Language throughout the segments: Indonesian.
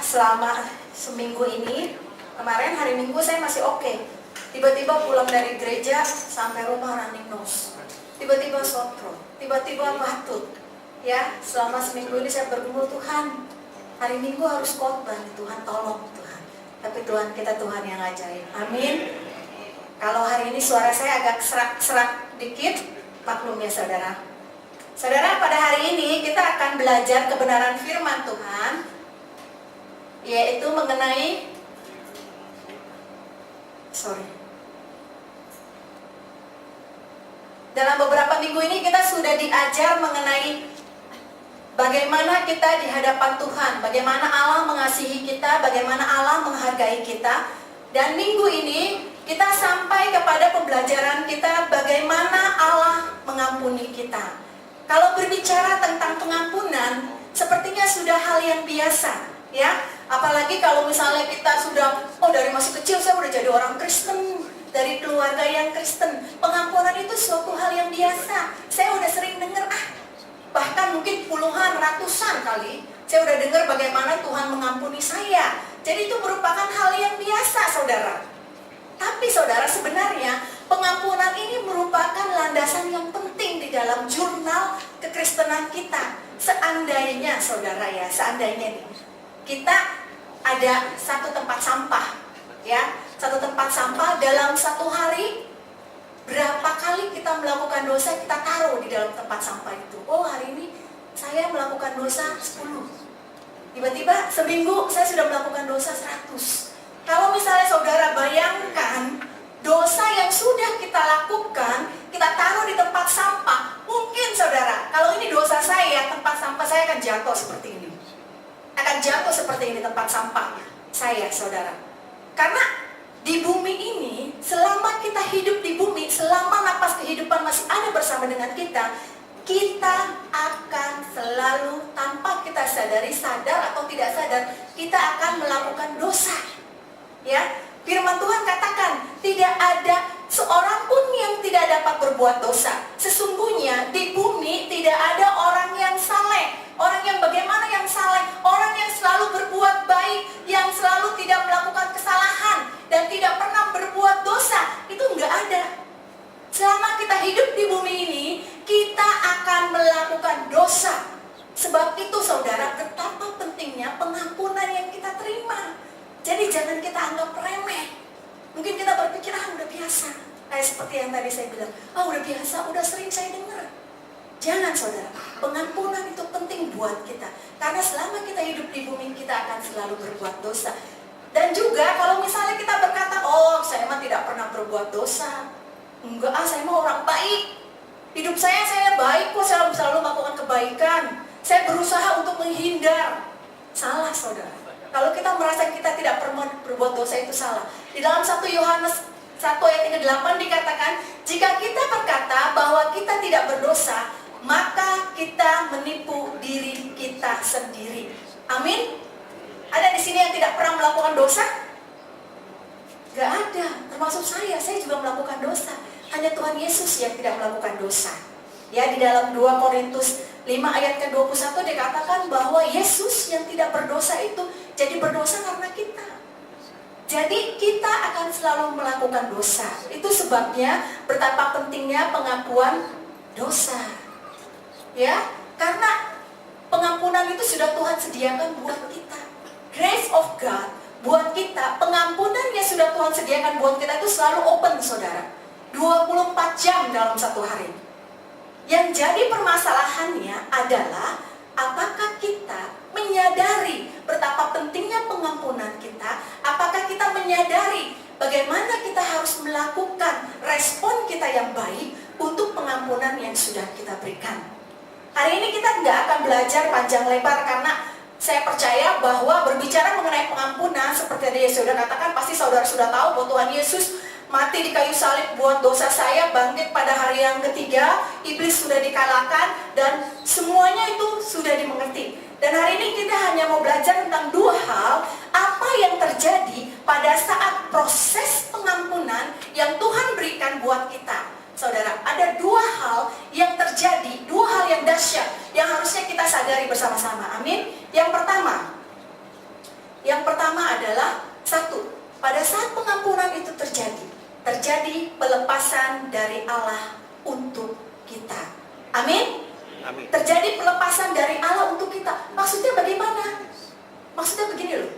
selama seminggu ini, kemarin hari Minggu saya masih oke. Tiba-tiba pulang dari gereja sampai rumah running nose, tiba-tiba sotro, tiba-tiba batuk. Ya, selama seminggu ini saya bergumul, Tuhan, hari Minggu harus khotbah, Tuhan tolong Tuhan. Tapi Tuhan kita Tuhan yang ajaib. Amin. Kalau hari ini suara saya agak serak-serak dikit, maklum ya saudara. Saudara, pada hari ini kita akan belajar kebenaran firman Tuhan, yaitu mengenai dalam beberapa minggu ini kita sudah diajar mengenai bagaimana kita di hadapan Tuhan, bagaimana Allah mengasihi kita, bagaimana Allah menghargai kita. Dan minggu ini kita sampai kepada pembelajaran kita bagaimana Allah mengampuni kita. Kalau berbicara tentang pengampunan, sepertinya sudah hal yang biasa, ya. Apalagi kalau misalnya kita sudah, dari masih kecil saya udah jadi orang Kristen, dari keluarga yang Kristen. Pengampunan itu suatu hal yang biasa. Saya udah sering dengar, bahkan mungkin puluhan, ratusan kali saya udah dengar bagaimana Tuhan mengampuni saya. Jadi itu merupakan hal yang biasa, saudara. Tapi saudara, sebenarnya pengampunan ini merupakan landasan yang penting di dalam jurnal kekristenan kita. Seandainya, saudara ya, seandainya nih, kita ada satu tempat sampah, ya, satu tempat sampah dalam satu hari, berapa kali kita melakukan dosa kita taruh di dalam tempat sampah itu. Oh, hari ini saya melakukan dosa 10. Tiba-tiba seminggu saya sudah melakukan dosa 100. Kalau misalnya saudara bayangkan dosa yang sudah kita lakukan, kita taruh di tempat sampah, mungkin saudara, kalau ini dosa saya, tempat sampah saya akan jatuh seperti ini. Akan jatuh seperti ini tempat sampah saya, saudara. Karena di bumi ini, selama kita hidup di bumi, selama napas kehidupan masih ada bersama dengan kita, kita akan selalu, tanpa kita sadari, sadar atau tidak sadar, kita akan melakukan dosa. Ya, firman Tuhan katakan, tidak ada seorang pun yang tidak dapat berbuat dosa. Sesungguhnya di bumi tidak ada orang yang saleh. Orang yang bagaimana yang saleh? Orang yang selalu berbuat baik, yang selalu tidak melakukan kesalahan dan tidak pernah berbuat dosa. Itu enggak ada. Selama kita hidup di bumi ini, kita akan melakukan dosa. Sebab itu saudara, betapa pentingnya pengampunan yang kita terima. Jadi jangan kita anggap remeh. Mungkin kita berpikir, udah biasa. Kayak seperti yang tadi saya bilang, udah biasa, udah sering saya dengar. Jangan saudara, pengampunan itu penting buat kita. Karena selama kita hidup di bumi, kita akan selalu berbuat dosa. Dan juga kalau misalnya kita berkata, saya mah tidak pernah berbuat dosa. Enggak, saya mah orang baik. Hidup saya baik kok, saya selalu melakukan kebaikan. Saya berusaha untuk menghindar. Salah saudara. Kalau kita merasa kita tidak pernah berbuat dosa, itu salah. Di dalam 1 Yohanes 1 ayat 8 dikatakan, jika kita berkata bahwa kita tidak berdosa, maka kita menipu diri kita sendiri. Amin. Ada di sini yang tidak pernah melakukan dosa? Gak ada, termasuk saya juga melakukan dosa. Hanya Tuhan Yesus yang tidak melakukan dosa. Ya, di dalam 2 Korintus 5 ayat ke-21 dikatakan bahwa Yesus yang tidak berdosa itu jadi berdosa karena kita. Jadi kita akan selalu melakukan dosa. Itu sebabnya betapa pentingnya pengakuan dosa. Ya, karena pengampunan itu sudah Tuhan sediakan buat kita. Grace of God buat kita, pengampunan yang sudah Tuhan sediakan buat kita itu selalu open, saudara. 24 jam dalam satu hari. Yang jadi permasalahannya adalah apakah kita menyadari betapa pentingnya pengampunan kita? Apakah kita menyadari bagaimana kita harus melakukan respon kita yang baik untuk pengampunan yang sudah kita berikan? Hari ini kita nggak akan belajar panjang lebar karena saya percaya bahwa berbicara mengenai pengampunan seperti tadi sudah katakan, pasti saudara sudah tahu bahwa Tuhan Yesus mati di kayu salib buat dosa saya, bangkit pada hari yang ketiga, iblis sudah dikalahkan, dan semuanya itu sudah dimengerti. Dan hari ini kita hanya mau belajar tentang 2 hal, apa yang terjadi pada saat proses pengampunan yang Tuhan berikan buat kita. Saudara, ada 2 hal yang terjadi, 2 hal yang dahsyat yang harusnya kita sadari bersama-sama. Amin. Yang pertama, Yang pertama adalah, satu, pada saat pengampunan itu terjadi pelepasan dari Allah untuk kita. Amin? Amin. Terjadi pelepasan dari Allah untuk kita. Maksudnya bagaimana? Maksudnya begini loh.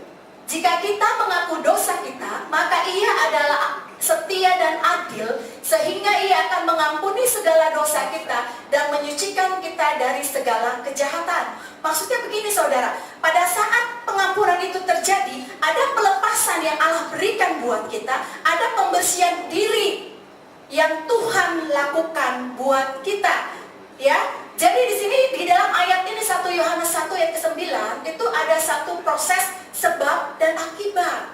Jika kita mengaku dosa kita, maka Ia adalah setia dan adil, sehingga Ia akan mengampuni segala dosa kita dan menyucikan kita dari segala kejahatan. Maksudnya begini saudara, pada saat pengampunan itu terjadi, ada pelepasan yang Allah berikan buat kita, ada pembersihan diri yang Tuhan lakukan buat kita. Ya, jadi di sini di dalam ayat ini 1 Yohanes 1 ayat ke-9 itu ada satu proses sebab dan akibat.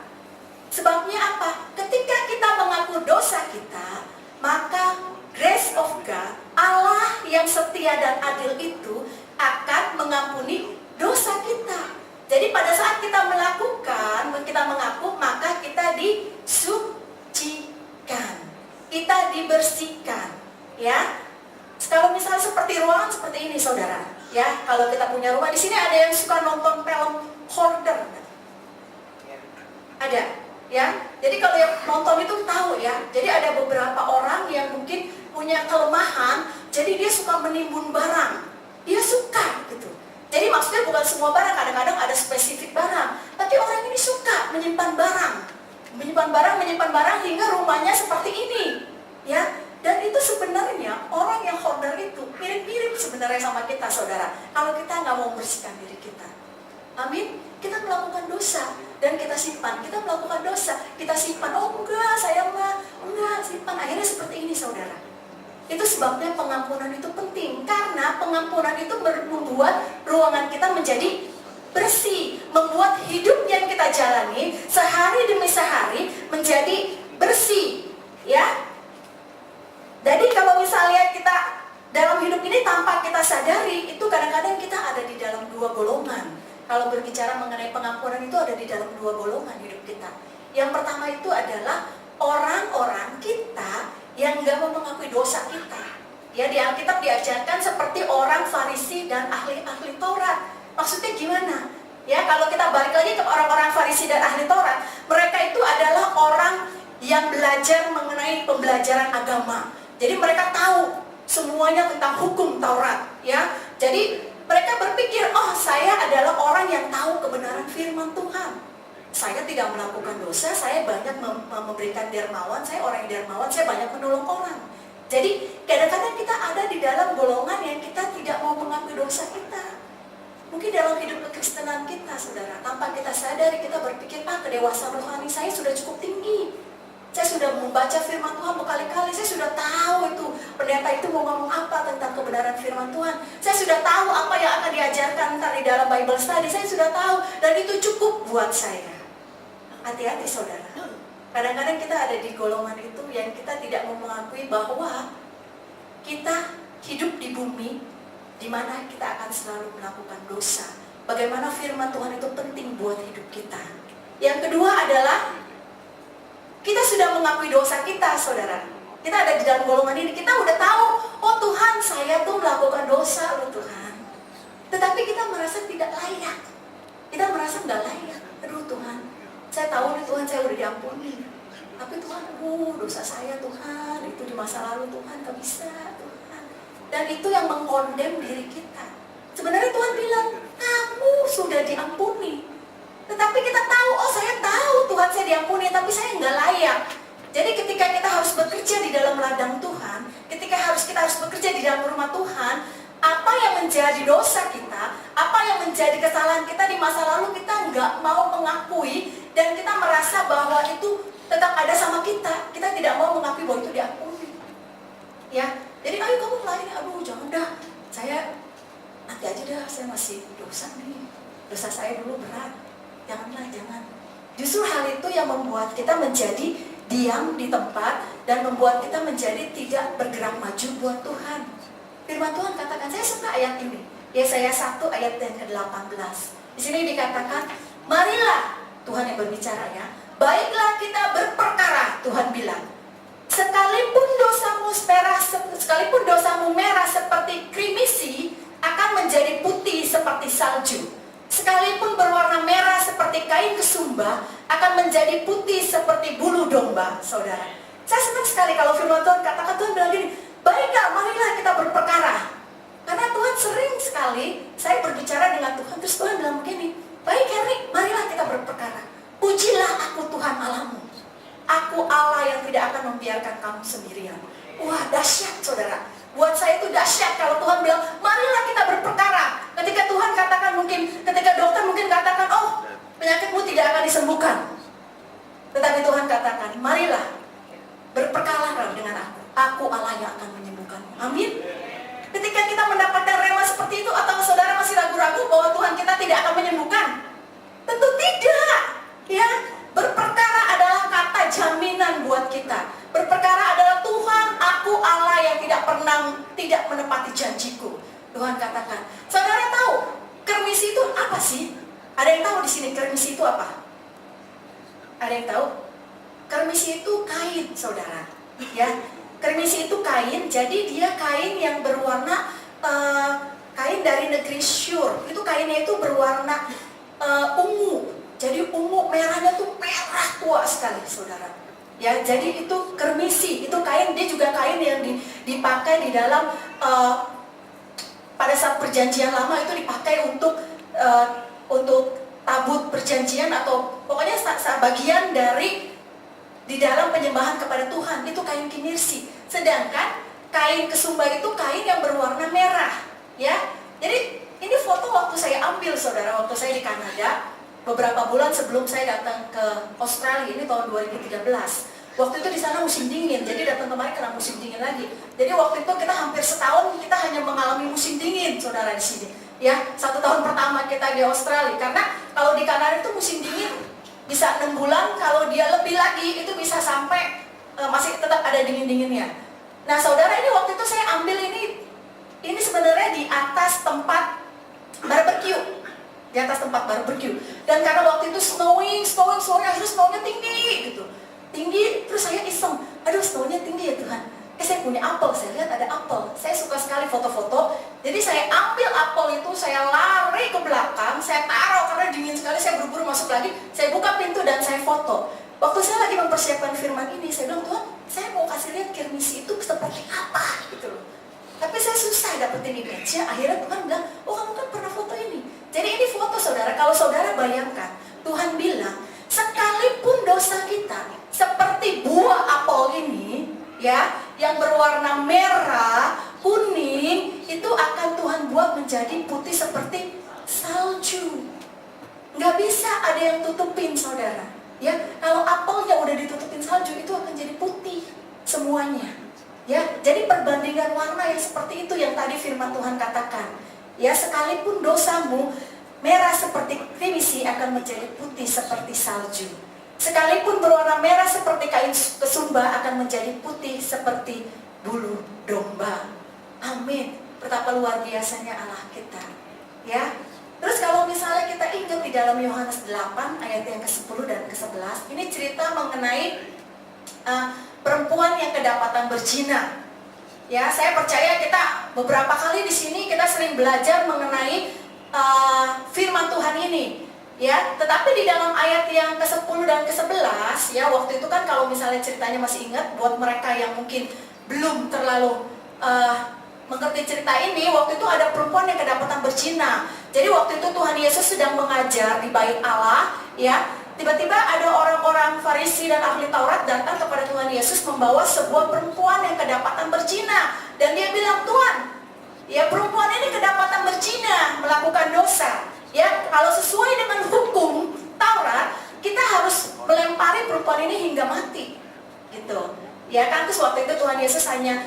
Sebabnya apa? Ketika kita mengaku dosa kita, maka grace of God, Allah yang setia dan adil itu akan mengampuni dosa kita. Jadi pada saat kita mengaku, maka kita disucikan, kita dibersihkan. Ya, kalau misalnya seperti ruangan seperti ini, saudara. Ya, kalau kita punya rumah, di sini ada yang suka nonton film horror. Ada, ya. Jadi kalau yang nonton itu tahu ya. Jadi ada beberapa orang yang mungkin punya kelemahan, jadi dia suka menimbun barang. Dia suka gitu. Jadi maksudnya bukan semua barang, kadang-kadang ada spesifik barang. Tapi orang ini suka menyimpan barang hingga rumahnya seperti ini, ya. Dan itu sebenarnya orang yang hoarder itu mirip-mirip sebenarnya sama kita, saudara. Kalau kita nggak mau membersihkan diri kita, amin. Kita melakukan dosa dan kita simpan. Kita melakukan dosa, kita simpan. Oh enggak, saya enggak simpan. Akhirnya seperti ini, saudara. Itu sebabnya pengampunan itu penting, karena pengampunan itu membuat ruangan kita menjadi bersih, membuat hidup yang kita jalani sehari demi sehari menjadi bersih, ya. Jadi kalau misalnya kita dalam hidup ini tanpa kita sadari, itu kadang-kadang kita ada di dalam dua golongan. Kalau berbicara mengenai pengampunan itu ada di dalam dua golongan hidup kita. Yang pertama itu adalah orang-orang kita yang nggak mau mengakui dosa kita. Ya, di Alkitab diajarkan seperti orang Farisi dan ahli-ahli Taurat. Maksudnya gimana? Ya, kalau kita balik lagi ke orang-orang Farisi dan ahli Taurat, mereka itu adalah orang yang belajar mengenai pembelajaran agama. Jadi mereka tahu semuanya tentang hukum Taurat, ya. Jadi mereka berpikir, oh saya adalah orang yang tahu kebenaran firman Tuhan. Saya tidak melakukan dosa, saya banyak memberikan dermawan, saya orang yang dermawan, saya banyak menolong orang. Jadi kadang-kadang kita ada di dalam golongan yang kita tidak mau mengakui dosa kita. Mungkin dalam hidup kekristenan kita, saudara, tanpa kita sadari kita berpikir, kedewasaan rohani saya sudah cukup tinggi. Saya sudah membaca firman Tuhan berkali-kali, saya sudah tahu itu pendeta itu mau ngomong apa tentang kebenaran firman Tuhan. Saya sudah tahu apa yang akan diajarkan ntar di dalam Bible study, saya sudah tahu, dan itu cukup buat saya. Hati-hati, saudara. Kadang-kadang kita ada di golongan itu yang kita tidak mau mengakui bahwa kita hidup di bumi di mana kita akan selalu melakukan dosa. Bagaimana firman Tuhan itu penting buat hidup kita. Yang kedua adalah kita sudah mengakui dosa kita, saudara. Kita ada di dalam golongan ini, kita udah tahu, oh Tuhan, saya tuh melakukan dosa loh Tuhan. Tetapi kita merasa tidak layak. Kita merasa nggak layak. Aduh Tuhan, saya tahu nih Tuhan, saya udah diampuni. Tapi Tuhan, dosa saya Tuhan, itu di masa lalu Tuhan, gak bisa Tuhan. Dan itu yang mengkondem diri kita. Sebenarnya Tuhan bilang, kamu sudah diampuni. Tetapi kita tahu, oh saya tahu Tuhan saya diampuni, tapi saya nggak layak. Jadi ketika kita harus bekerja di dalam ladang Tuhan, ketika kita harus bekerja di dalam rumah Tuhan, apa yang menjadi dosa kita, apa yang menjadi kesalahan kita di masa lalu, kita nggak mau mengakui, dan kita merasa bahwa itu tetap ada sama kita. Kita tidak mau mengakui bahwa itu diampuni. Ya, jadi ayo kamu melayani, jangan dah, saya nanti aja dah, saya masih dosa nih, dosa saya dulu berat. Jangan. Justru hal itu yang membuat kita menjadi diam di tempat dan membuat kita menjadi tidak bergerak maju buat Tuhan. Firman Tuhan katakan, saya suka ayat ini. Yesaya 1 ayat yang ke-18. Di sini dikatakan, marilah, Tuhan yang berbicara ya, baiklah kita berperkara, Tuhan bilang. Sekalipun dosamu merah seperti krimisi, akan menjadi putih seperti salju. Sekalipun berwarna merah seperti kain menjadi putih seperti bulu domba, saudara. Saya senang sekali kalau firman Tuhan katakan, Tuhan bilang gini, baiklah marilah kita berperkara. Karena Tuhan sering sekali saya berbicara dengan Tuhan, terus Tuhan bilang begini, baik Henry, marilah kita berperkara. Pujilah aku Tuhan Allahmu. Aku Allah yang tidak akan membiarkan kamu sendirian. Wah, dahsyat saudara. Buat saya itu dahsyat kalau Tuhan bilang, marilah kita berperkara. Ketika Tuhan katakan mungkin, ketika dokter mungkin katakan, oh penyakitmu tidak akan disembuhkan. Tetapi Tuhan katakan, marilah berperkara dengan aku. Aku Allah yang akan menyembuhkanmu. Amin. Ketika kita mendapatkan rema seperti itu, atau saudara masih ragu-ragu bahwa Tuhan kita tidak akan menyembuhkan? Tentu tidak. Ya, berperkara adalah kata jaminan buat kita. Berperkara adalah Tuhan, aku Allah yang tidak menepati janjiku. Tuhan katakan. Saudara tahu kermisi itu apa sih? Ada yang tahu di sini kermisi itu apa? Ada yang tahu? Kermisi itu kain, saudara. Ya, kermisi itu kain. Jadi dia kain yang berwarna kain dari negeri Syur. Itu kainnya itu berwarna ungu. Jadi ungu, merahnya tuh merah tua sekali, saudara. Ya, jadi itu kermisi, itu kain, dia juga kain yang dipakai di dalam pada saat perjanjian lama itu dipakai untuk tabut perjanjian, atau pokoknya bagian dari di dalam penyembahan kepada Tuhan, itu kain kinirsi. Sedangkan kain kesumba itu kain yang berwarna merah, ya. Jadi ini foto waktu saya ambil, saudara, waktu saya di Kanada. Beberapa bulan sebelum saya datang ke Australia, ini tahun 2013. Waktu itu di sana musim dingin, jadi datang kemarin kena musim dingin lagi. Jadi waktu itu kita hampir setahun kita hanya mengalami musim dingin, saudara di sini. Ya, 1 tahun pertama kita di Australia. Karena kalau di Kanada itu musim dingin bisa 6 bulan, kalau dia lebih lagi itu bisa sampai masih tetap ada dingin-dinginnya. Nah, saudara, ini waktu itu saya ambil ini sebenarnya di atas tempat barbecue. Di atas tempat barbecue. Dan karena waktu itu snowing, akhirnya snownya tinggi gitu. Tinggi, terus saya iseng, aduh snownya tinggi ya Tuhan. Saya punya apel, saya lihat ada apel. Saya suka sekali foto-foto. Jadi saya ambil apel itu, saya lari ke belakang, saya taruh karena dingin sekali, saya buru-buru masuk lagi. Saya buka pintu dan saya foto. Waktu saya lagi mempersiapkan firman ini, saya bilang, Tuhan, saya mau kasih lihat kirmisi itu seperti apa gitu loh. Tapi saya susah dapetin image-nya. Akhirnya Tuhan bilang, oh kamu kan pernah foto ini. Jadi ini foto, saudara. Kalau saudara bayangkan, Tuhan bilang, sekalipun dosa kita seperti buah apel ini, ya, yang berwarna merah, kuning, itu akan Tuhan buat menjadi putih seperti salju. Nggak bisa ada yang tutupin, saudara. Ya, kalau apelnya udah ditutupin salju, itu akan jadi putih semuanya. Ya, jadi perbandingan warna yang seperti itu yang tadi firman Tuhan katakan. Ya, sekalipun dosamu merah seperti kirmisi akan menjadi putih seperti salju. Sekalipun berwarna merah seperti kain kesumba akan menjadi putih seperti bulu domba. Amin. Betapa luar biasanya Allah kita. Ya. Terus kalau misalnya kita ingat di dalam Yohanes 8 ayat yang ke-10 dan ke-11, ini cerita mengenai perempuan yang kedapatan berzina. Ya, saya percaya kita beberapa kali di sini kita sering belajar mengenai firman Tuhan ini. Ya, tetapi di dalam ayat yang ke-10 dan ke-11, ya, waktu itu kan kalau misalnya ceritanya masih ingat, buat mereka yang mungkin belum terlalu mengerti cerita ini, waktu itu ada perempuan yang kedapatan berzina. Jadi waktu itu Tuhan Yesus sedang mengajar di bait Allah, ya. Tiba-tiba ada orang-orang Farisi dan ahli Taurat datang kepada Tuhan Yesus membawa sebuah perempuan yang kedapatan berzina. Dan dia bilang, Tuhan, ya perempuan ini kedapatan berzina, melakukan dosa. Ya, kalau sesuai dengan hukum Taurat, kita harus melempari perempuan ini hingga mati. Gitu. Ya kan, terus waktu itu Tuhan Yesus hanya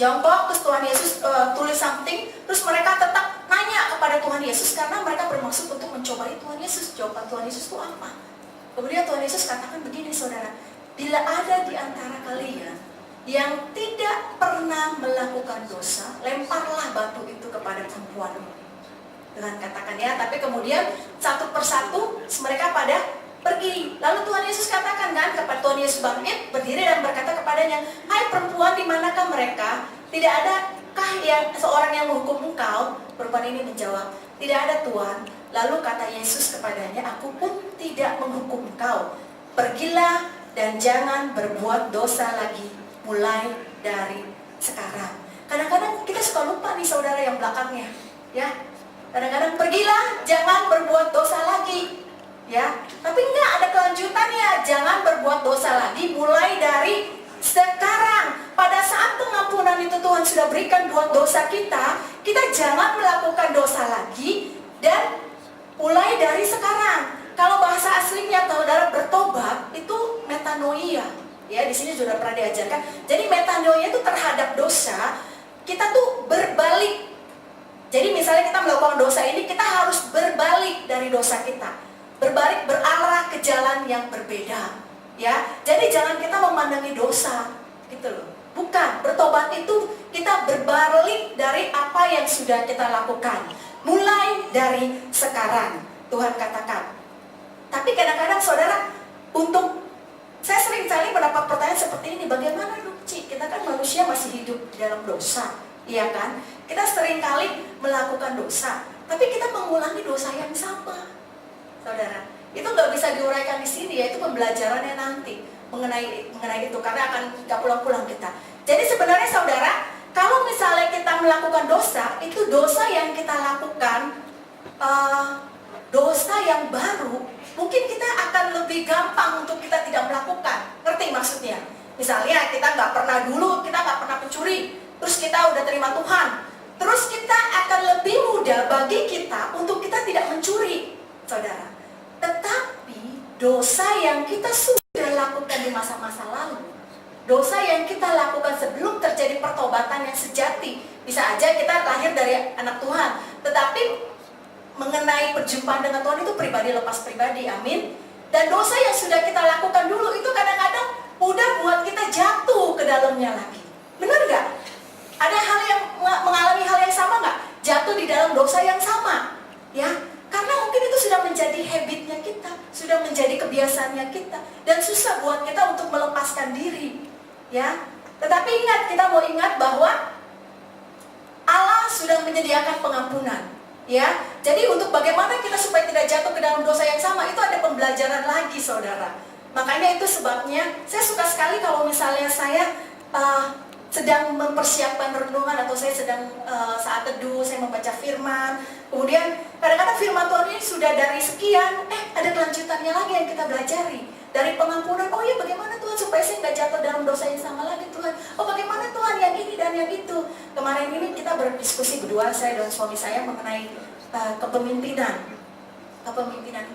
jongkok, terus Tuhan Yesus tulis something, terus mereka tetap nanya kepada Tuhan Yesus karena mereka bermaksud untuk mencobai Tuhan Yesus. Jawaban Tuhan Yesus itu apa? Kemudian Tuhan Yesus katakan begini, saudara, bila ada di antara kalian yang tidak pernah melakukan dosa, lemparlah batu itu kepada perempuan. Dengan katakan ya, tapi kemudian satu persatu mereka pada pergi. Lalu Tuhan Yesus katakan kan, kepada Tuhan Yesus bangkit, berdiri dan berkata kepadanya, hai perempuan, di manakah mereka? Tidak adakah yang seorang yang menghukum engkau? Perempuan ini menjawab, tidak ada Tuhan. Lalu kata Yesus kepadanya, aku pun tidak menghukum kau. Pergilah dan jangan berbuat dosa lagi mulai dari sekarang. Kadang-kadang kita suka lupa nih saudara yang belakangnya, ya. Kadang-kadang pergilah, jangan berbuat dosa lagi, ya. Tapi enggak, ada kelanjutannya. Jangan berbuat dosa lagi mulai dari sekarang. Pada saat pengampunan itu Tuhan sudah berikan buat dosa kita, kita jangan melakukan dosa lagi dan mulai dari sekarang. Kalau bahasa aslinya saudara bertobat itu metanoia. Ya, di sini sudah pernah diajarkan. Jadi metanoia itu terhadap dosa, kita tuh berbalik. Jadi misalnya kita melakukan dosa ini, kita harus berbalik dari dosa kita. Berbalik, berarah ke jalan yang berbeda. Ya, jadi jangan kita memandangi dosa, gitu loh. Bukan, bertobat itu kita berbalik dari apa yang sudah kita lakukan. Mulai dari sekarang, Tuhan katakan. Tapi kadang-kadang saudara, saya sering kali mendapat pertanyaan seperti ini, bagaimana dong Ci? Kita kan manusia masih hidup di dalam dosa, iya kan? Kita sering kali melakukan dosa, tapi kita mengulangi dosa yang sama, saudara. Itu nggak bisa diuraikan di sini, yaitu pembelajarannya nanti mengenai itu, karena akan nggak pulang-pulang kita. Jadi sebenarnya saudara, kalau misalnya kita melakukan dosa, itu dosa yang kita lakukan, dosa yang baru, mungkin kita akan lebih gampang untuk kita tidak melakukan. Ngerti maksudnya? Misalnya kita nggak pernah pencuri, terus kita udah terima Tuhan, terus kita akan lebih mudah bagi kita untuk kita tidak mencuri, saudara. Tetapi dosa yang kita sudah lakukan di masa-masa lalu, dosa yang kita lakukan sebelum terjadi pertobatan yang sejati, bisa aja kita lahir dari anak Tuhan, tetapi mengenai perjumpaan dengan Tuhan itu pribadi lepas pribadi, amin. Dan dosa yang sudah kita lakukan dulu itu kadang-kadang mudah buat kita jatuh ke dalamnya lagi. Benar nggak? Ada hal yang mengalami hal yang sama nggak? Jatuh di dalam dosa yang sama, ya? Karena mungkin itu sudah menjadi habitnya kita, sudah menjadi kebiasaannya kita, dan susah buat kita untuk melepaskan diri, ya. Tetapi kita mau ingat bahwa Allah sudah menyediakan pengampunan. Ya, jadi untuk bagaimana kita supaya tidak jatuh ke dalam dosa yang sama, itu ada pembelajaran lagi, saudara. Makanya itu sebabnya saya suka sekali kalau misalnya saya sedang mempersiapkan renungan, atau saya sedang saat teduh, saya membaca firman. Kemudian kadang-kadang firman Tuhan ini sudah dari sekian, ada kelanjutannya lagi yang kita belajari. Dari pengampunan, oh ya bagaimana Tuhan supaya saya nggak jatuh dalam dosa yang sama lagi Tuhan. Oh bagaimana Tuhan yang ini dan yang itu. Kemarin ini kita berdiskusi berdua, saya dan suami saya, mengenai kepemimpinan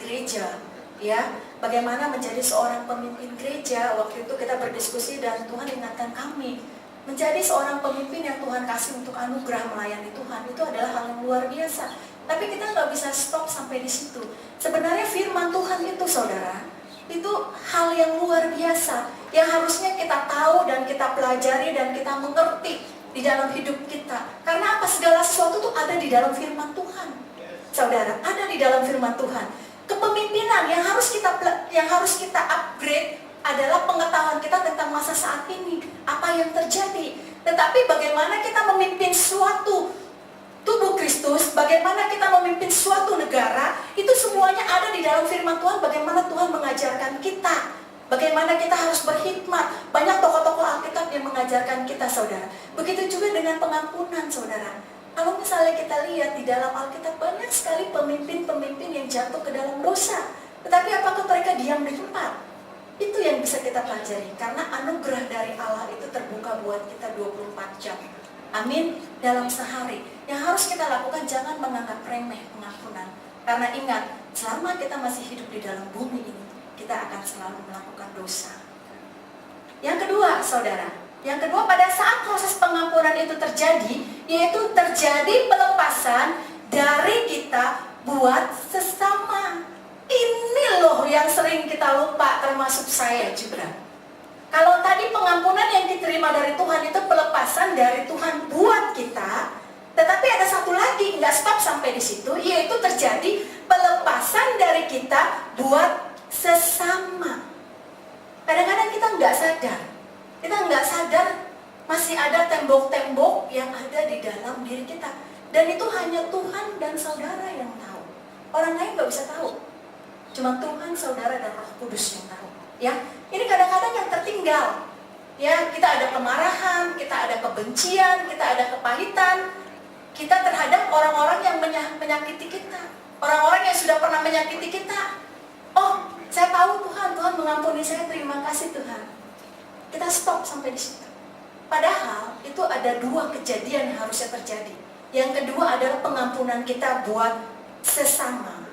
gereja. Ya, bagaimana menjadi seorang pemimpin gereja. Waktu itu kita berdiskusi dan Tuhan ingatkan kami, menjadi seorang pemimpin yang Tuhan kasih untuk anugerah melayani Tuhan, itu adalah hal yang luar biasa. Tapi kita nggak bisa stop sampai di situ. Sebenarnya firman Tuhan itu, saudara, itu hal yang luar biasa, yang harusnya kita tahu dan kita pelajari dan kita mengerti di dalam hidup kita. Karena apa? Segala sesuatu itu ada di dalam firman Tuhan, saudara, ada di dalam firman Tuhan. Kepemimpinan yang harus kita upgrade adalah pengetahuan kita tentang masa saat ini, apa yang terjadi. Tetapi bagaimana kita memimpin suatu tubuh Kristus, bagaimana kita memimpin suatu negara, itu semuanya ada di dalam firman Tuhan. Bagaimana Tuhan mengajarkan kita, bagaimana kita harus berhikmat. Banyak tokoh-tokoh Alkitab yang mengajarkan kita, saudara. Begitu juga dengan pengampunan, saudara. Kalau misalnya kita lihat di dalam Alkitab, banyak sekali pemimpin-pemimpin yang jatuh ke dalam dosa. Tetapi apakah mereka diam di tempat? Itu yang bisa kita pelajari. Karena anugerah dari Allah itu terbuka buat kita 24 jam. Amin. Dalam sehari. Yang harus kita lakukan, jangan menganggap remeh pengampunan. Karena ingat, selama kita masih hidup di dalam bumi ini, kita akan selalu melakukan dosa. Yang kedua, saudara, pada saat proses pengampunan itu terjadi, yaitu terjadi pelepasan dari kita buat sesama. Ini loh yang sering kita lupa, termasuk saya juga. Kalau tadi pengampunan yang diterima dari Tuhan itu pelepasan dari Tuhan buat kita, tetapi ada satu lagi, nggak stop sampai di situ, yaitu terjadi pelepasan dari kita buat sesama. Kadang-kadang kita nggak sadar masih ada tembok-tembok yang ada di dalam diri kita, dan itu hanya Tuhan dan saudara yang tahu. Orang lain nggak bisa tahu. Cuma Tuhan, saudara, dan Roh Kudus yang tahu. Ya, ini kadang-kadang yang tertinggal. Ya, kita ada kemarahan, kita ada kebencian, kita ada kepahitan. Kita terhadap orang-orang yang menyakiti kita. Orang-orang yang sudah pernah menyakiti kita. Oh, saya tahu Tuhan mengampuni saya, terima kasih Tuhan. Kita stop sampai di situ. Padahal itu ada dua kejadian yang harusnya terjadi. Yang kedua adalah pengampunan kita buat sesama.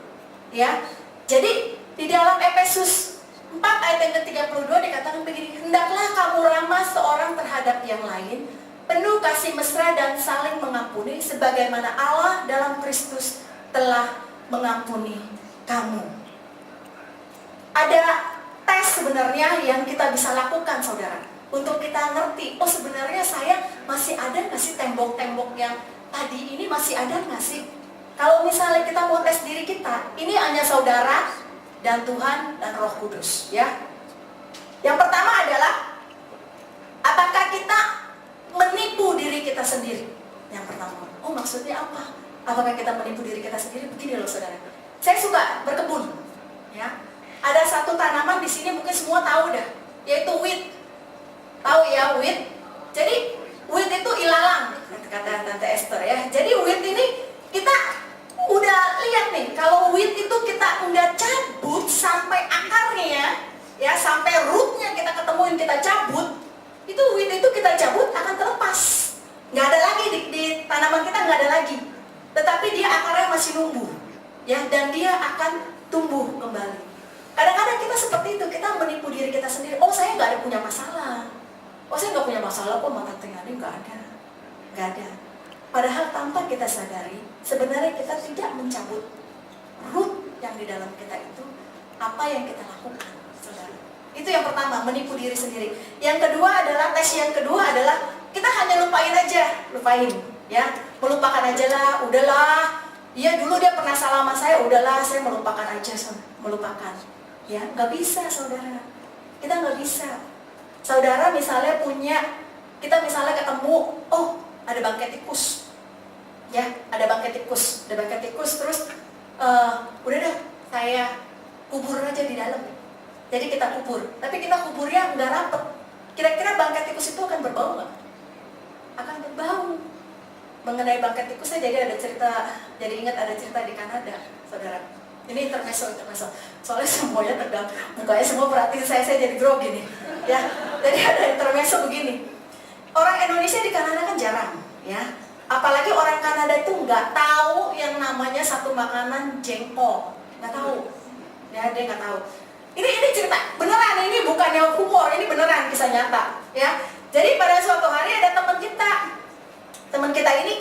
Ya, jadi di dalam Efesus 4 ayat yang ke-32 dikatakan begini, hendaklah kamu ramah seorang terhadap yang lain, penuh kasih mesra dan saling mengampuni, sebagaimana Allah dalam Kristus telah mengampuni kamu. Ada tes sebenarnya yang kita bisa lakukan, saudara, untuk kita ngerti, oh sebenarnya saya masih ada nggak sih tembok-tembok yang tadi ini masih ada nggak sih? Kalau misalnya kita mau tes diri kita, ini hanya saudara dan Tuhan dan Roh Kudus, ya. Yang pertama adalah, apakah kita menipu diri kita sendiri? Yang pertama, oh maksudnya apa? Apakah kita menipu diri kita sendiri? Begini loh saudara, saya suka berkebun, ya. Ada satu tanaman di sini mungkin semua tahu dah, yaitu wheat. Tahu ya wheat? Jadi wheat itu ilalang, kata Tante Esther ya. Jadi wheat ini kita udah lihat nih, kalau wheat itu kita nggak cabut sampai akarnya, ya sampai rootnya kita ketemuin, kita cabut, itu wheat itu kita cabut akan terlepas, nggak ada lagi di tanaman kita, nggak ada lagi. Tetapi dia akarnya masih numbuh, ya, dan dia akan tumbuh kembali. Kadang-kadang kita seperti itu, kita menipu diri kita sendiri. Oh saya nggak ada punya masalah, oh saya nggak punya masalah kok, mata tengahnya nggak ada. Padahal tanpa kita sadari, sebenarnya kita tidak mencabut root yang di dalam kita itu, apa yang kita lakukan, saudara. Itu yang pertama, menipu diri sendiri. Yang kedua adalah, tes yang kedua adalah, kita hanya lupain, ya, melupakan aja lah, udahlah. Iya dulu dia pernah salah sama saya, udahlah saya melupakan aja, melupakan. Ya, nggak bisa, saudara. Kita nggak bisa. Saudara misalnya kita misalnya ketemu, oh ada bangkai tikus, ya, ada bangkai tikus, terus udah deh, saya kubur aja di dalam. Jadi kita kubur, tapi kita kuburnya nggak rapet. Kira-kira bangkai tikus itu akan berbau nggak? Akan berbau. Mengenai bangkai tikus, saya jadi ingat ada cerita di Kanada, saudara. Ini intermezzo. Soalnya semuanya tegang, mukanya semua perhatiin saya jadi grogi nih, ya. Jadi ada intermezzo begini. Orang Indonesia di Kanada kan jarang, ya. Apalagi orang Kanada itu nggak tahu yang namanya satu makanan jengkol, nggak tahu. Ya, dia nggak tahu. Ini cerita beneran, ini bukannya humor, ini beneran kisah nyata, ya. Jadi pada suatu hari ada teman kita ini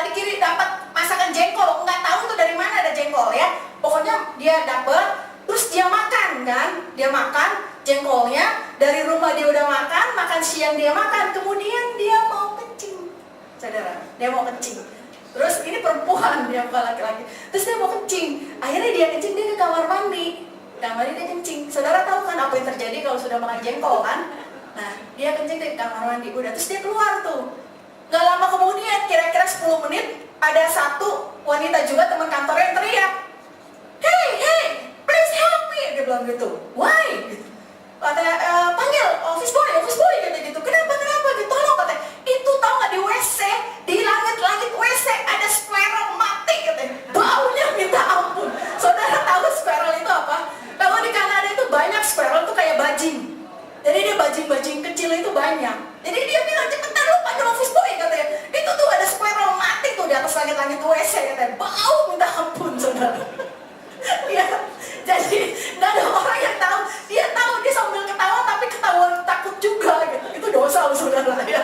dikiri dapat masakan jengkol, nggak tahu tuh dari mana ada jengkol, ya. Pokoknya dia dapat, terus dia makan kan, dia makan jengkolnya, dari rumah dia udah makan siang dia makan, kemudian dia mau kencing, saudara, dia mau kencing. Terus ini perempuan, dia bukan laki-laki, terus dia mau kencing, akhirnya dia kencing, dia ke kamar mandi dia kencing. Saudara tahu kan apa yang terjadi kalau sudah makan jengkol kan? Nah, dia kencing di kamar mandi, udah, terus dia keluar tuh. Gak lama kemudian, kira-kira 10 menit, ada satu wanita juga teman kantornya yang teriak, hey, please help me, dia bilang gitu. Why? Gitu. Katanya, panggil office boy, gitu. Kenapa, gitu, tolong, katanya. Itu tau gak di WC, di langit-langit WC ada squirrel mati, katanya. Baunya minta ampun. Saudara tahu squirrel itu apa? Kalau di Kanada itu banyak squirrel tuh kayak bajing. Jadi dia bajing-bajing kecil itu banyak. Jadi dia bilang, cepetan lu panggil office boy, katanya. Itu tuh ada squirrel mati tuh di atas langit-langit WC, katanya. Bau minta ampun, saudara. Ya, jadi nggak ada orang yang tahu. Dia tahu, dia sambil ketawa tapi ketahuan takut juga gitu. Itu dosa loh, saudara, ya.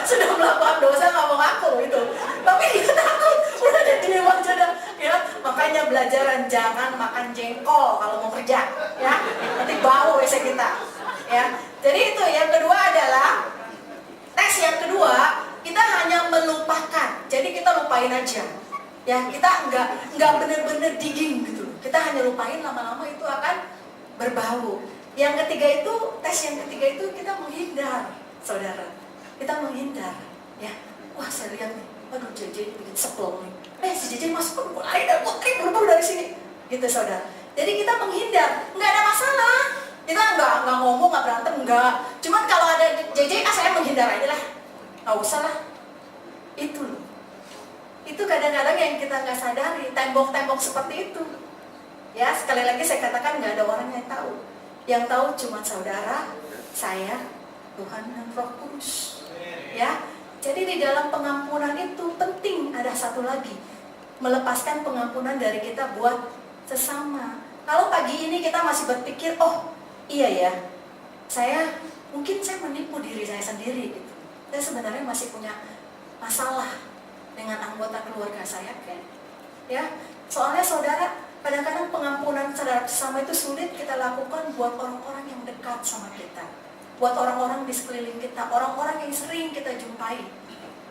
Sudah melakukan dosa nggak mau ngaku itu. Tapi dia takut, udah dia diam aja dah, ya. Makanya belajaran jangan makan jengkol kalau mau kerja, ya. Nanti bau WC kita, ya. Jadi itu yang kedua adalah tes yang kedua, kita hanya melupakan. Jadi kita lupain aja. Ya, kita nggak benar-benar digging gitu. Kita hanya lupain, lama-lama itu akan berbau. Yang ketiga itu, tes yang ketiga itu kita menghindar, saudara. Kita menghindar, ya. Wah, saya lihat nih, Aduh, JJ bikin sebel nih. Si JJ masuk, mulai dan putri buru-buru dari sini. Gitu saudara. Jadi kita menghindar, nggak ada masalah. Kita nggak ngomong, nggak berantem, nggak. Cuman kalau ada JJ, saya menghindar aja lah. Nggak usah lah. Itu loh. Itu kadang-kadang yang kita nggak sadari, tembok-tembok seperti itu. Ya, sekali lagi saya katakan nggak ada orang yang tahu. Yang tahu cuma saudara, saya, Tuhan dan Roh Kudus. Ya, jadi di dalam pengampunan itu penting ada satu lagi, melepaskan pengampunan dari kita buat sesama. Kalau pagi ini kita masih berpikir, oh iya ya, mungkin saya menipu diri saya sendiri gitu. Saya sebenarnya masih punya masalah dengan anggota keluarga saya kan. Ya, soalnya saudara, kadang-kadang pengampunan terhadap sesama itu sulit kita lakukan buat orang-orang yang dekat sama kita, buat orang-orang di sekeliling kita, orang-orang yang sering kita jumpai.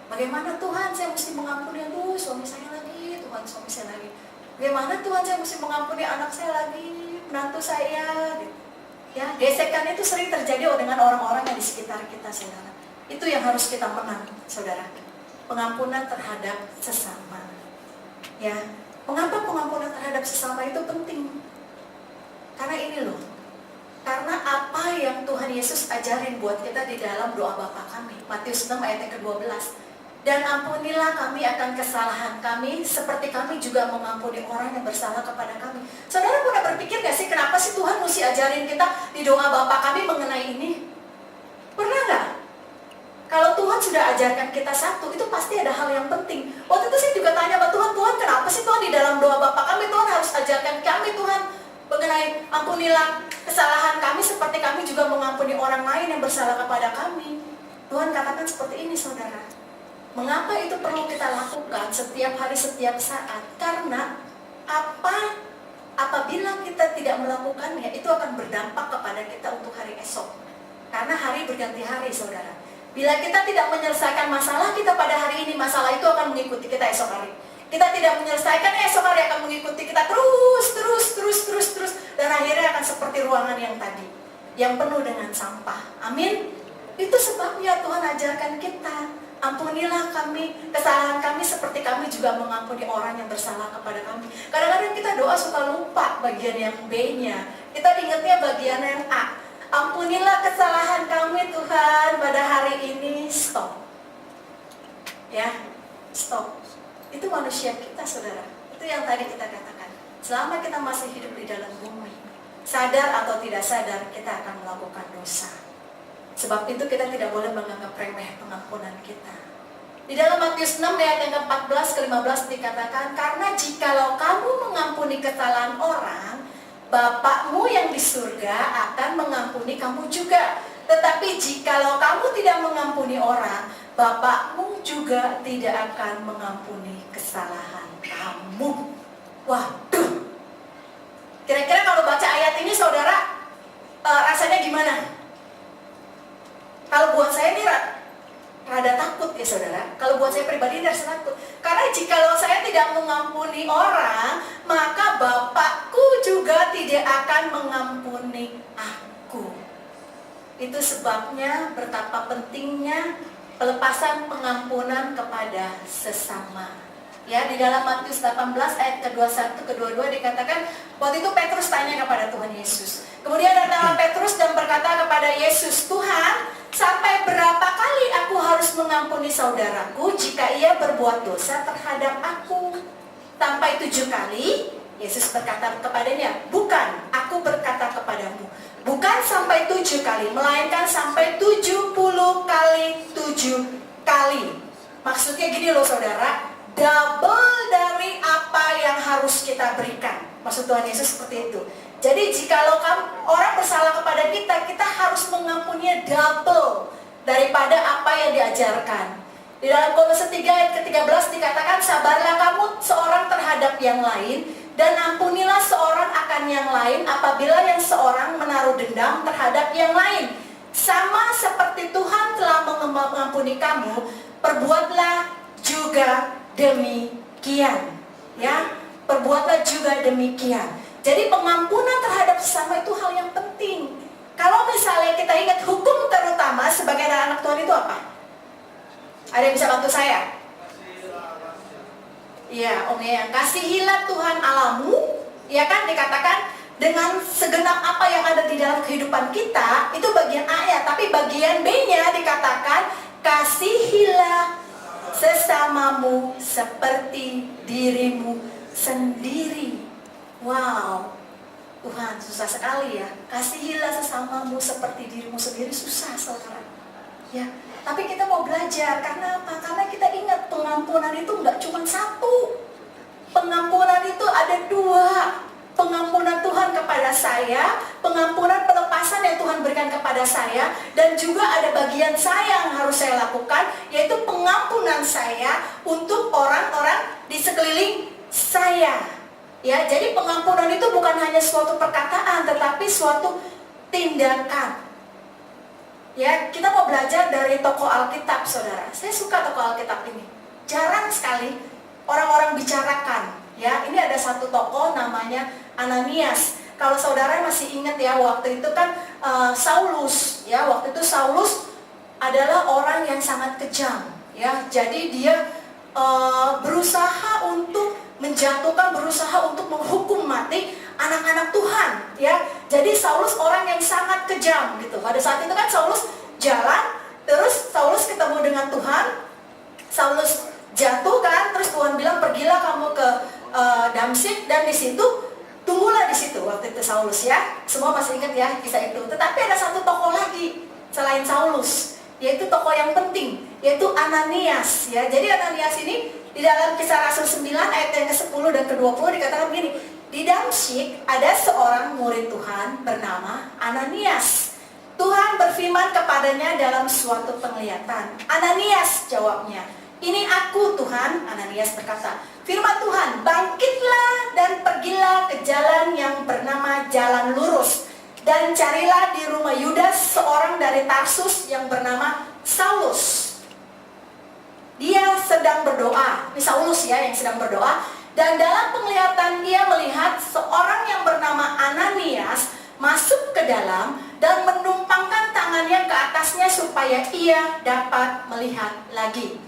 Bagaimana Tuhan saya mesti mengampuni, aduh suami saya lagi, Tuhan suami saya lagi. Bagaimana Tuhan saya mesti mengampuni anak saya lagi, menantu saya. Ya, gesekan itu sering terjadi dengan orang-orang yang di sekitar kita, saudara. Itu yang harus kita menang, saudara. Pengampunan terhadap sesama. Ya, mengapa pengampunan terhadap sesama itu penting? Karena ini loh. Karena apa yang Tuhan Yesus ajarin buat kita di dalam doa Bapa kami. Matius 6 ayat yang ke-12. Dan ampunilah kami akan kesalahan kami, seperti kami juga mengampuni orang yang bersalah kepada kami. Saudara pernah berpikir gak sih, kenapa sih Tuhan mesti ajarin kita di doa Bapa kami mengenai ini? Pernah gak? Kalau Tuhan sudah ajarkan kita satu, itu pasti ada hal yang penting. Waktu itu saya juga tanya sama Tuhan, Tuhan kenapa sih Tuhan di dalam doa Bapa kami, Tuhan harus ajarkan kami, Tuhan, mengenai ampunilah kesalahan kami seperti kami juga mengampuni orang lain yang bersalah kepada kami. Tuhan katakan seperti ini, saudara. Mengapa itu perlu kita lakukan setiap hari, setiap saat? Karena apabila kita tidak melakukannya, itu akan berdampak kepada kita untuk hari esok. Karena hari berganti hari, saudara. Bila kita tidak menyelesaikan masalah kita pada hari ini, masalah itu akan mengikuti kita esok hari. Kita tidak menyelesaikan, esok hari akan mengikuti kita terus. Dan akhirnya akan seperti ruangan yang tadi, yang penuh dengan sampah. Amin. Itu sebabnya Tuhan ajarkan kita, ampunilah kami kesalahan kami seperti kami juga mengampuni orang yang bersalah kepada kami. Kadang-kadang kita doa suka lupa bagian yang B-nya. Kita ingatnya bagian yang A. Ampunilah kesalahan kami Tuhan pada hari ini. Stop. Ya, stop. Itu manusia kita, saudara. Itu yang tadi kita katakan. Selama kita masih hidup di dalam bumi, sadar atau tidak sadar, kita akan melakukan dosa. Sebab itu kita tidak boleh menganggap remeh pengampunan kita. Di dalam Matius 6 ayat yang ke-14 ke-15 dikatakan, karena jikalau kamu mengampuni kesalahan orang, Bapakmu yang di surga akan mengampuni kamu juga. Tetapi jikalau kamu tidak mengampuni orang, Bapakmu juga tidak akan mengampuni kesalahan kamu. Waduh. Kira-kira kalau baca ayat ini, saudara, rasanya gimana? Kalau buat saya ini rada takut ya, saudara. Kalau buat saya pribadi ini rasa takut. Karena jikalau saya tidak mengampuni orang, maka Bapakku juga tidak akan mengampuni aku. Itu sebabnya betapa pentingnya pelepasan pengampunan kepada sesama. Ya, di dalam Matius 18 ayat ke-21 ke-22 dikatakan, waktu itu Petrus tanya kepada Tuhan Yesus. Kemudian datanglah Petrus dan berkata kepada Yesus, Tuhan, sampai berapa kali aku harus mengampuni saudaraku jika ia berbuat dosa terhadap aku? Sampai 7 kali? Yesus berkata kepadanya, bukan, aku berkata kepadamu, bukan sampai 7 kali, melainkan sampai 70 kali 7 kali. Maksudnya gini loh, saudara, double dari apa yang harus kita berikan. Maksud Tuhan Yesus seperti itu. Jadi jikalau orang bersalah kepada kita, kita harus mengampuninya double daripada apa yang diajarkan. Di dalam Kolose 3 ayat ke-13 dikatakan, sabarlah kamu seorang terhadap yang lain, dan ampunilah seorang akan yang lain apabila yang seorang menaruh dendam terhadap yang lain. Sama seperti Tuhan telah mengampuni kamu, perbuatlah juga demikian. Ya, perbuatlah juga demikian. Jadi pengampunan terhadap sesama itu hal yang penting. Kalau misalnya kita ingat hukum terutama sebagai anak Tuhan itu apa? Ada yang bisa bantu saya? Ya, yang kasihilah Tuhan Allahmu, ya kan, dikatakan dengan segenap apa yang ada di dalam kehidupan kita. Itu bagian A ya, tapi bagian B-nya dikatakan kasihilah sesamamu seperti dirimu sendiri. Wow, Tuhan, susah sekali ya. Kasihilah sesamamu seperti dirimu sendiri, susah saudara. Ya, tapi kita mau belajar. Karena apa? Karena kita ingat pengampunan itu nggak cuma satu. Pengampunan itu ada dua. Pengampunan Tuhan kepada saya, pengampunan pelepasan yang Tuhan berikan kepada saya, dan juga ada bagian saya yang harus saya lakukan, yaitu pengampunan saya untuk orang-orang di sekeliling saya. Ya, jadi pengampunan itu bukan hanya suatu perkataan, tetapi suatu tindakan. Ya, kita mau belajar dari tokoh Alkitab, saudara. Saya suka tokoh Alkitab ini. Jarang sekali orang-orang bicarakan. Ya, ini ada satu tokoh namanya Ananias. Kalau saudara masih ingat ya, waktu itu kan Saulus. Ya, waktu itu Saulus adalah orang yang sangat kejam. Ya, jadi dia berusaha untuk menjatuhkan, berusaha untuk menghukum mati anak-anak Tuhan, ya. Jadi Saulus orang yang sangat kejam gitu. Pada saat itu kan Saulus jalan, terus Saulus ketemu dengan Tuhan. Saulus jatuh kan, terus Tuhan bilang pergilah kamu ke Damsyik, dan di situ tunggulah di situ waktu itu Saulus, ya. Semua masih ingat ya kisah itu. Tetapi ada satu tokoh lagi selain Saulus, yaitu tokoh yang penting, yaitu Ananias, ya. Jadi Ananias ini di dalam Kisah Rasul 9 ayat yang ke-10 dan ke-20 dikatakan begini, di Damsyik ada seorang murid Tuhan bernama Ananias. Tuhan berfirman kepadanya dalam suatu penglihatan. Ananias, jawabnya. Ini aku Tuhan. Ananias berkata, firman Tuhan, bangkitlah dan pergilah ke jalan yang bernama Jalan Lurus, dan carilah di rumah Yudas seorang dari Tarsus yang bernama Saulus. Dia sedang berdoa. Ini Saulus ya yang sedang berdoa. Dan dalam penglihatan dia melihat seorang yang bernama Ananias masuk ke dalam dan menumpangkan tangannya ke atasnya supaya ia dapat melihat lagi.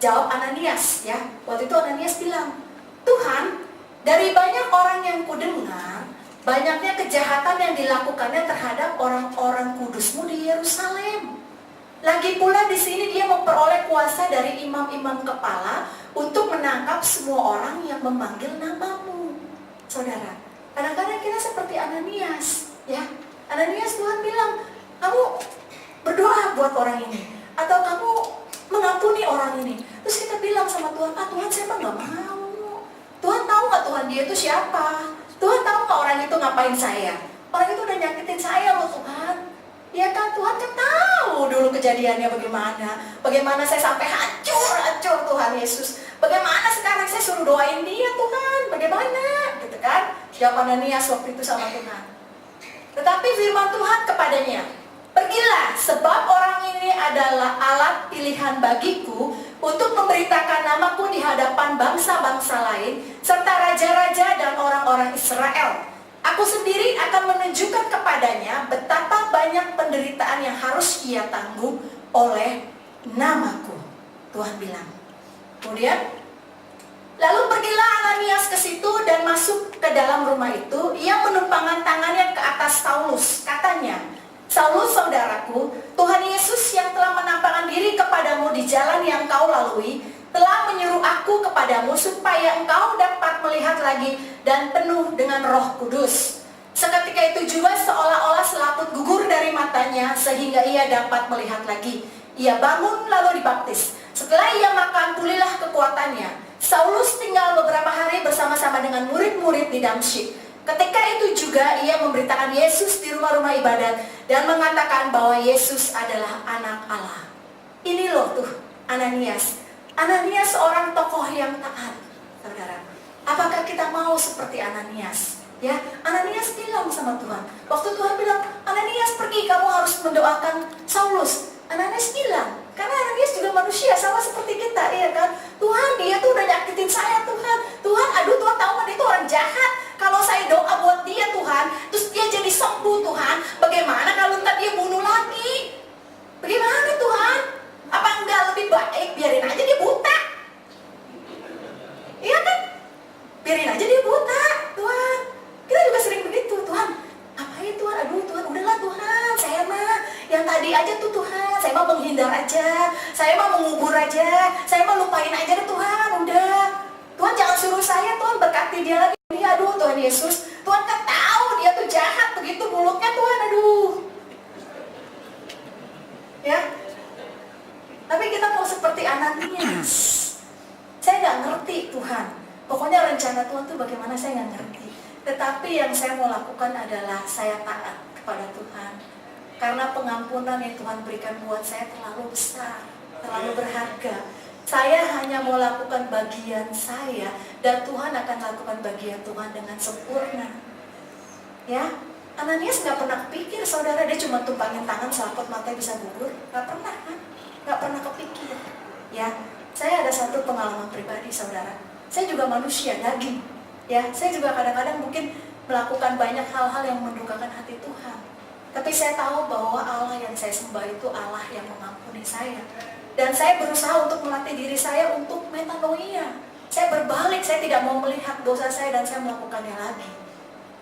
Jawab Ananias, ya. Waktu itu Ananias bilang, Tuhan, dari banyak orang yang kudengar, banyaknya kejahatan yang dilakukannya terhadap orang-orang kudus-Mu di Yerusalem. Lagi pula di sini dia memperoleh kuasa dari imam-imam kepala untuk menangkap semua orang yang memanggil nama-Mu. Saudara, kadang-kadang kita seperti Ananias, ya. Ananias, Tuhan bilang, kamu berdoa buat orang ini, atau kamu mengampuni orang ini. Terus kita bilang sama Tuhan, Tuhan saya mah gak mau. Tuhan tahu gak Tuhan dia itu siapa? Tuhan tahu gak orang itu ngapain saya? Orang itu udah nyakitin saya loh Tuhan. Ya kan, Tuhan kan tahu dulu kejadiannya bagaimana. Bagaimana saya sampai hancur Tuhan Yesus. Bagaimana sekarang saya suruh doain dia Tuhan. Bagaimana? Gitu kan. Jawab Ananias waktu itu sama Tuhan. Tetapi firman Tuhan kepadanya, pergilah, sebab orang ini adalah alat pilihan bagiku untuk memberitakan namaku di hadapan bangsa-bangsa lain, serta raja-raja dan orang-orang Israel. Aku sendiri akan menunjukkan kepadanya betapa banyak penderitaan yang harus ia tanggung oleh namaku. Tuhan bilang. Kemudian, lalu pergilah Ananias ke situ dan masuk ke dalam rumah itu. Ia menumpangkan tangannya ke atas Saulus. Katanya, Saulus saudaraku, Tuhan Yesus yang telah menampakkan diri kepadamu di jalan yang kau lalui, telah menyuruh aku kepadamu supaya engkau dapat melihat lagi dan penuh dengan Roh Kudus. Seketika itu juga seolah-olah selaput gugur dari matanya sehingga ia dapat melihat lagi. Ia bangun lalu dibaptis. Setelah ia makan, pulihlah kekuatannya. Saulus tinggal beberapa hari bersama-sama dengan murid-murid di Damsyik. Ketika itu juga ia memberitakan Yesus di rumah-rumah ibadat dan mengatakan bahwa Yesus adalah anak Allah. Ini loh tuh Ananias. Ananias seorang tokoh yang taat, saudara. Apakah kita mau seperti Ananias? Ya, Ananias bilang sama Tuhan. Waktu Tuhan bilang, Ananias pergi, kamu harus mendoakan Saulus. Ananias bilang, karena Ananias juga manusia sama seperti kita, iya kan? Tuhan, dia tuh udah nyakitin saya, Tuhan. Tuhan, aduh Tuhan tahu kan dia itu orang jahat. Kalau saya doa buat dia, Tuhan, terus dia jadi sembuh, Tuhan. Bagaimana kalau ntar dia bunuh lagi? Bagaimana Tuhan? Apa enggak lebih baik biarin aja dia buta? Iya kan? yang tadi aja tuh Tuhan, saya mau menghindar aja, saya mau mengubur aja, saya mau lupain aja deh Tuhan, udah. Tuhan jangan suruh saya, Tuhan berkati dia lagi. Aduh Tuhan Yesus, Tuhan kan tahu dia tuh jahat begitu mulutnya Tuhan, aduh. Ya, tapi kita mau seperti Ananias. Saya nggak ngerti Tuhan. Pokoknya rencana Tuhan tuh bagaimana saya nggak ngerti. Tetapi yang saya mau lakukan adalah saya taat kepada Tuhan. Karena pengampunan yang Tuhan berikan buat saya terlalu besar, terlalu berharga. Saya hanya mau lakukan bagian saya dan Tuhan akan lakukan bagian Tuhan dengan sempurna. Ya, Ananias nggak pernah kepikir, saudara, dia cuma tumpangin tangan selaput matanya bisa gugur. Nggak pernah kan? Nggak pernah kepikir. Ya, saya ada satu pengalaman pribadi, saudara. Saya juga manusia, daging. Ya, saya juga kadang-kadang mungkin melakukan banyak hal-hal yang mendukakan hati Tuhan. Tapi saya tahu bahwa Allah yang saya sembah itu Allah yang mengampuni saya. Dan saya berusaha untuk melatih diri saya untuk metanoia. Saya berbalik, saya tidak mau melihat dosa saya dan saya melakukannya lagi.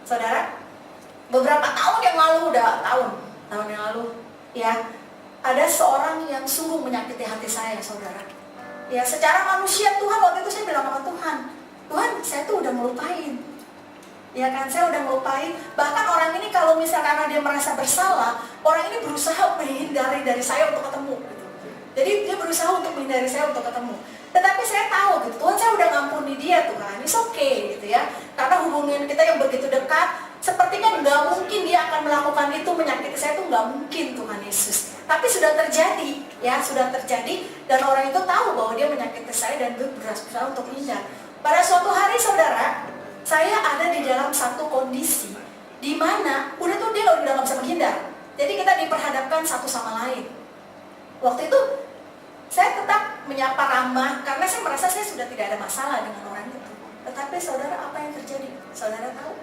Saudara, beberapa tahun yang lalu, tahun yang lalu, ya, ada seorang yang sungguh menyakiti hati saya, saudara. Ya, secara manusia Tuhan, waktu itu saya bilang sama Tuhan, Tuhan, saya tuh udah melupain. Ya kan, saya udah melupain. Bahkan orang ini kalau misalnya karena dia merasa bersalah, orang ini berusaha menghindari dari saya untuk ketemu. Gitu. Jadi dia berusaha untuk menghindari saya untuk ketemu. Tetapi saya tahu, gitu, Tuhan saya udah ngampuni dia, Tuhan, it's okay, gitu ya. Karena hubungan kita yang begitu dekat, sepertinya nggak mungkin dia akan melakukan itu menyakiti saya, itu nggak mungkin, Tuhan Yesus. Tapi sudah terjadi, ya, sudah terjadi, dan orang itu tahu bahwa dia menyakiti saya dan dia berusaha untuk hindar. Pada suatu hari, saudara, saya ada di dalam satu kondisi di mana udah tuh dia udah nggak bisa menghindar. Jadi kita diperhadapkan satu sama lain. Waktu itu saya tetap menyapa ramah karena saya merasa saya sudah tidak ada masalah dengan orang itu. Tetapi saudara, apa yang terjadi? Saudara tahu?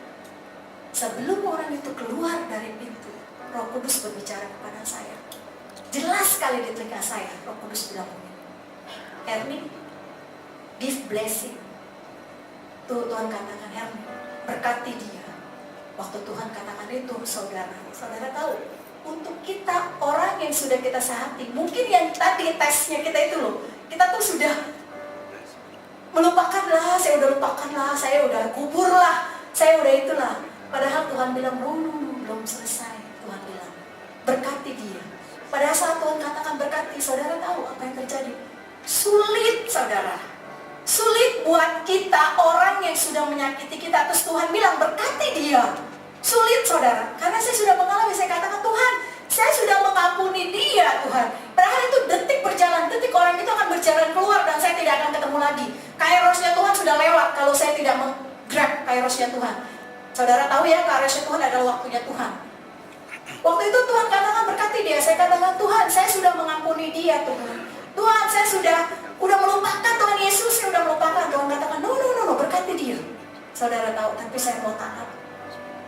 Sebelum orang itu keluar dari pintu, Roh Kudus berbicara kepada saya. Jelas sekali di telinga saya, Roh Kudus bilang begini, Herni, give blessing. Tuh Tuhan katakan, Herni, berkati dia. Waktu Tuhan katakan itu, saudara tahu, untuk kita orang yang sudah kita sehati, mungkin yang tadi tesnya kita itu loh, kita tuh sudah melupakanlah, saya udah lupakanlah, saya udah kuburlah, saya udah itulah. Padahal Tuhan bilang, belum selesai. Tuhan bilang, berkati dia. Pada saat Tuhan katakan berkati, saudara tahu apa yang terjadi? Sulit, saudara. Sulit buat kita, orang yang sudah menyakiti kita, terus Tuhan bilang, berkati dia. Sulit, saudara. Karena saya sudah mengalami, saya katakan, Tuhan, saya sudah mengampuni dia, Tuhan. Padahal itu detik berjalan, detik orang itu akan berjalan keluar dan saya tidak akan ketemu lagi. Kairosnya Tuhan sudah lewat kalau saya tidak menggrab kairosnya Tuhan. Saudara tahu ya, kairosnya Tuhan adalah waktunya Tuhan. Waktu itu Tuhan katakan berkati dia. Saya katakan, Tuhan, saya sudah mengampuni dia, Tuhan. Tuhan, saya udah melupakan Tuhan Yesus, saya udah melupakan. Tuhan katakan, no, berkati dia. Saudara tahu, tapi saya mau taat.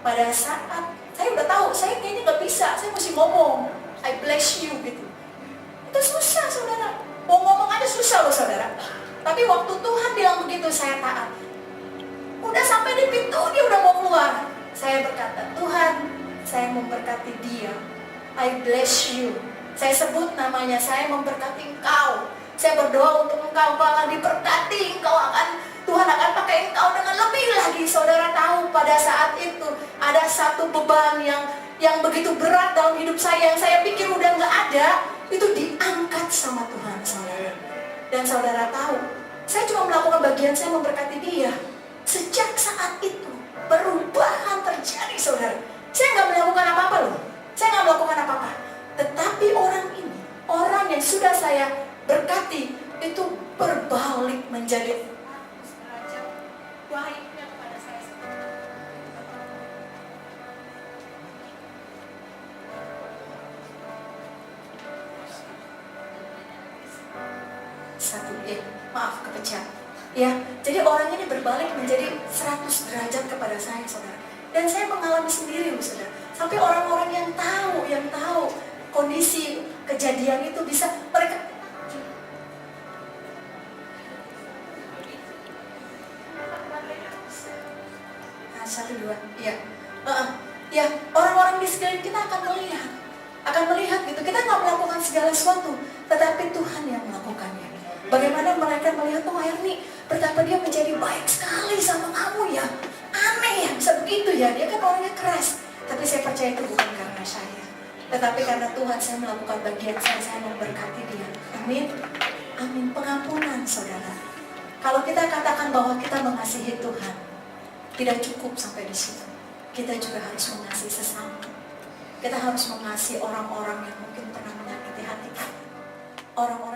Pada saat saya udah tahu, saya kayaknya gak bisa, saya mesti ngomong, I bless you gitu. Itu susah, saudara. Mau ngomong aja susah loh, saudara. Tapi waktu Tuhan bilang begitu, saya taat. Udah sampai di pintu, dia udah mau keluar. Saya berkata, Tuhan, saya memberkati dia. I bless you. Saya sebut namanya, saya memberkati engkau. Saya berdoa untuk engkau akan diberkati, Tuhan akan pakai engkau dengan lebih lagi. Saudara tahu pada saat itu ada satu beban yang begitu berat dalam hidup saya, yang saya pikir udah gak ada, itu diangkat sama Tuhan, saudara. Dan saudara tahu, saya cuma melakukan bagian saya memberkati dia. Sejak saat itu perubahan terjadi, saudara. Saya gak melakukan apa-apa loh. Saya gak melakukan apa-apa. Tetapi orang ini, orang yang sudah saya berkati, itu berbalik menjadi baiknya kepada saya. Maaf, kepecah. Ya, jadi orang ini berbalik menjadi 100 derajat kepada saya, saudara. Dan saya mengalami sendiri, saudara. Sampai orang-orang yang tahu kondisi kejadian itu bisa mereka. Satu dua, ya, ya, orang-orang di sekeliling kita akan melihat gitu. segala sesuatu, tetapi Tuhan yang melakukannya. Bagaimana mereka melihat, oh Erni, betapa dia menjadi baik sekali sama kamu ya. Aneh ya, bisa begitu ya, dia kan orangnya keras. Tapi saya percaya itu bukan karena saya, tetapi karena Tuhan, saya melakukan bagian saya memberkati dia. Amin. Amin. Pengampunan, saudara. Kalau kita katakan bahwa kita mengasihi Tuhan, tidak cukup sampai di situ. Kita juga harus mengasihi sesama. Kita harus mengasihi orang-orang yang mungkin pernah menyakiti hati kita. Orang-orang